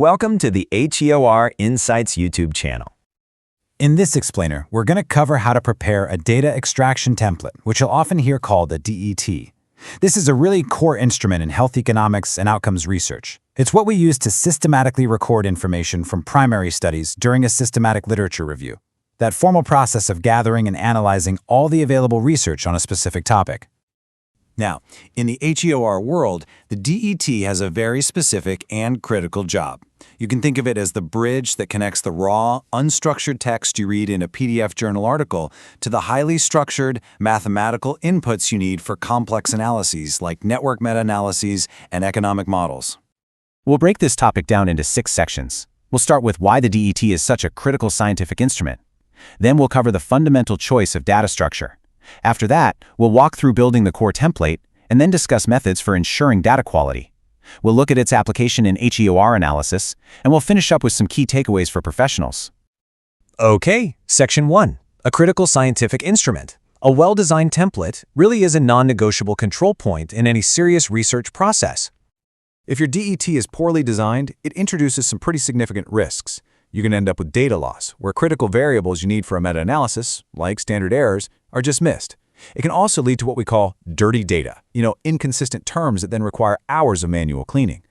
Welcome to the HEOR Insights YouTube channel. In this explainer, we're going to cover how to prepare a data extraction template, which you'll often hear called a DET. This is a really core instrument in health economics and outcomes research. It's what we use to systematically record information from primary studies during a systematic literature review, that formal process of gathering and analyzing all the available research on a specific topic. Now, in the HEOR world, the DET has a very specific and critical job. You can think of it as the bridge that connects the raw, unstructured text you read in a PDF journal article to the highly structured, mathematical inputs you need for complex analyses like network meta-analyses and economic models. We'll break this topic down into 6 sections. We'll start with why the DET is such a critical scientific instrument. Then we'll cover the fundamental choice of data structure. After that, we'll walk through building the core template and then discuss methods for ensuring data quality. We'll look at its application in HEOR analysis, and we'll finish up with some key takeaways for professionals. Okay, Section 1. A critical scientific instrument. A well-designed template really is a non-negotiable control point in any serious research process. If your DET is poorly designed, it introduces some pretty significant risks. You can end up with data loss, where critical variables you need for a meta-analysis, like standard errors, are just missed. It can also lead to what we call dirty data, inconsistent terms that then require hours of manual cleaning.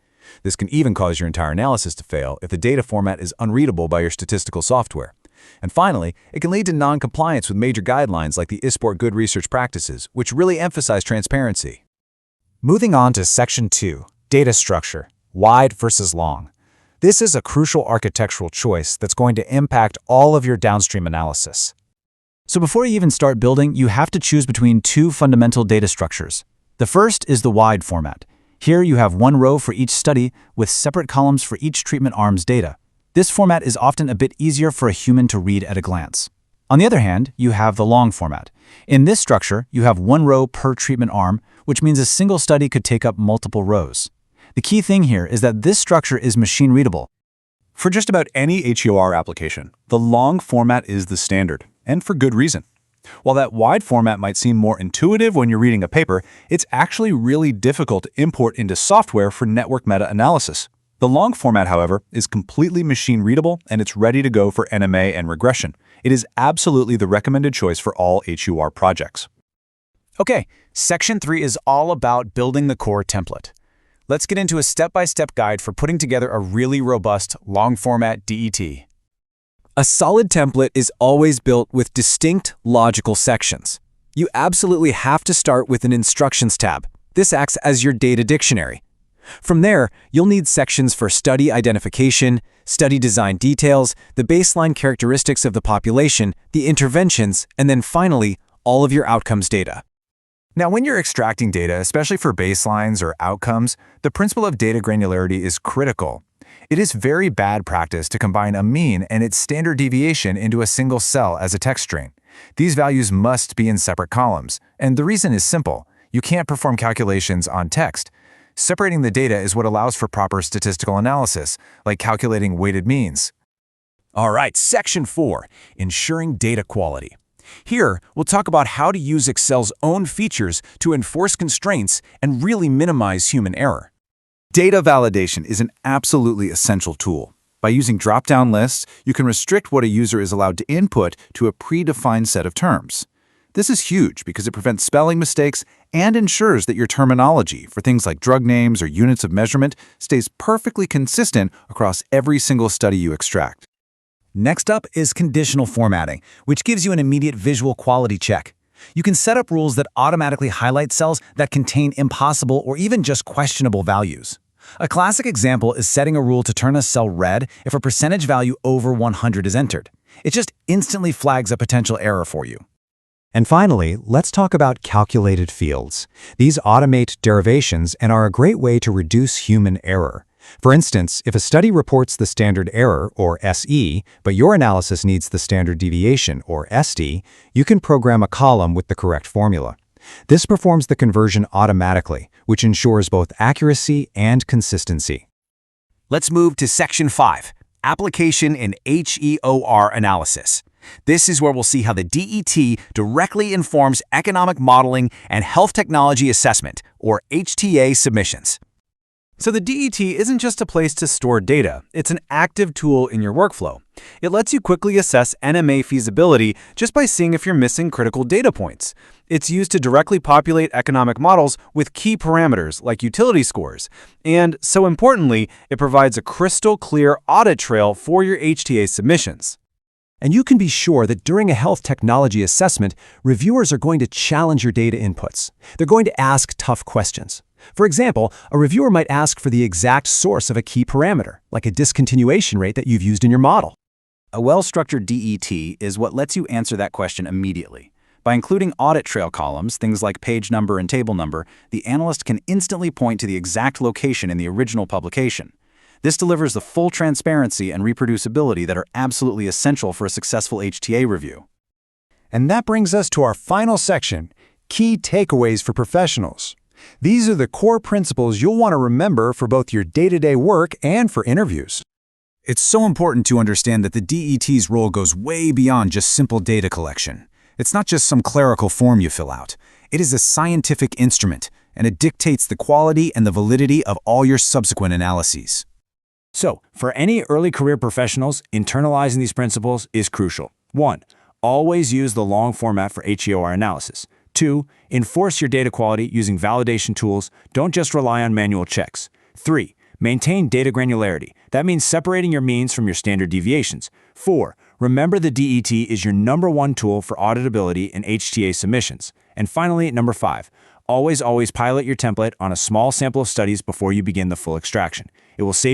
This can even cause your entire analysis to fail if the data format is unreadable by your statistical software. And finally, it can lead to non-compliance with major guidelines like the ISPOR Good Research Practices, which really emphasize transparency. Moving on to Section 2, Data Structure, Wide versus Long. This is a crucial architectural choice that's going to impact all of your downstream analysis. So before you even start building, you have to choose between 2 fundamental data structures. The first is the wide format. Here you have 1 row for each study with separate columns for each treatment arm's data. This format is often a bit easier for a human to read at a glance. On the other hand, you have the long format. In this structure, you have 1 row per treatment arm, which means a single study could take up multiple rows. The key thing here is that this structure is machine readable. For just about any HEOR application, the long format is the standard, and for good reason. While that wide format might seem more intuitive when you're reading a paper, it's actually really difficult to import into software for network meta-analysis. The long format, however, is completely machine readable and it's ready to go for NMA and regression. It is absolutely the recommended choice for all HEOR projects. Okay, Section 3 is all about building the core template. Let's get into a step-by-step guide for putting together a really robust, long-format DET. A solid template is always built with distinct, logical sections. You absolutely have to start with an instructions tab. This acts as your data dictionary. From there, you'll need sections for study identification, study design details, the baseline characteristics of the population, the interventions, and then finally, all of your outcomes data. Now, when you're extracting data, especially for baselines or outcomes, the principle of data granularity is critical. It is very bad practice to combine a mean and its standard deviation into a single cell as a text string. These values must be in separate columns, and the reason is simple. You can't perform calculations on text. Separating the data is what allows for proper statistical analysis, like calculating weighted means. All right, Section 4, Ensuring Data Quality. Here, we'll talk about how to use Excel's own features to enforce constraints and really minimize human error. Data validation is an absolutely essential tool. By using drop-down lists, you can restrict what a user is allowed to input to a predefined set of terms. This is huge because it prevents spelling mistakes and ensures that your terminology for things like drug names or units of measurement stays perfectly consistent across every single study you extract. Next up is conditional formatting, which gives you an immediate visual quality check. You can set up rules that automatically highlight cells that contain impossible or even just questionable values. A classic example is setting a rule to turn a cell red if a percentage value over 100 is entered. It just instantly flags a potential error for you. And finally, let's talk about calculated fields. These automate derivations and are a great way to reduce human error. For instance, if a study reports the standard error, or SE, but your analysis needs the standard deviation, or SD, you can program a column with the correct formula. This performs the conversion automatically, which ensures both accuracy and consistency. Let's move to Section 5, Application in HEOR Analysis. This is where we'll see how the DET directly informs economic modeling and health technology assessment, or HTA submissions. So the DET isn't just a place to store data, it's an active tool in your workflow. It lets you quickly assess NMA feasibility just by seeing if you're missing critical data points. It's used to directly populate economic models with key parameters like utility scores. And, so importantly, it provides a crystal clear audit trail for your HTA submissions. And you can be sure that during a health technology assessment, reviewers are going to challenge your data inputs. They're going to ask tough questions. For example, a reviewer might ask for the exact source of a key parameter, like a discontinuation rate that you've used in your model. A well-structured DET is what lets you answer that question immediately. By including audit trail columns, things like page number and table number, the analyst can instantly point to the exact location in the original publication. This delivers the full transparency and reproducibility that are absolutely essential for a successful HTA review. And that brings us to our final section, key takeaways for professionals. These are the core principles you'll want to remember for both your day-to-day work and for interviews. It's so important to understand that the DET's role goes way beyond just simple data collection. It's not just some clerical form you fill out. It is a scientific instrument, and it dictates the quality and the validity of all your subsequent analyses. So, for any early career professionals, internalizing these principles is crucial. 1. Always use the long format for HEOR analysis. 2. Enforce your data quality using validation tools. Don't just rely on manual checks. 3. Maintain data granularity. That means separating your means from your standard deviations. 4. Remember the DET is your #1 tool for auditability in HTA submissions. And finally, number 5. Always pilot your template on a small sample of studies before you begin the full extraction. It will save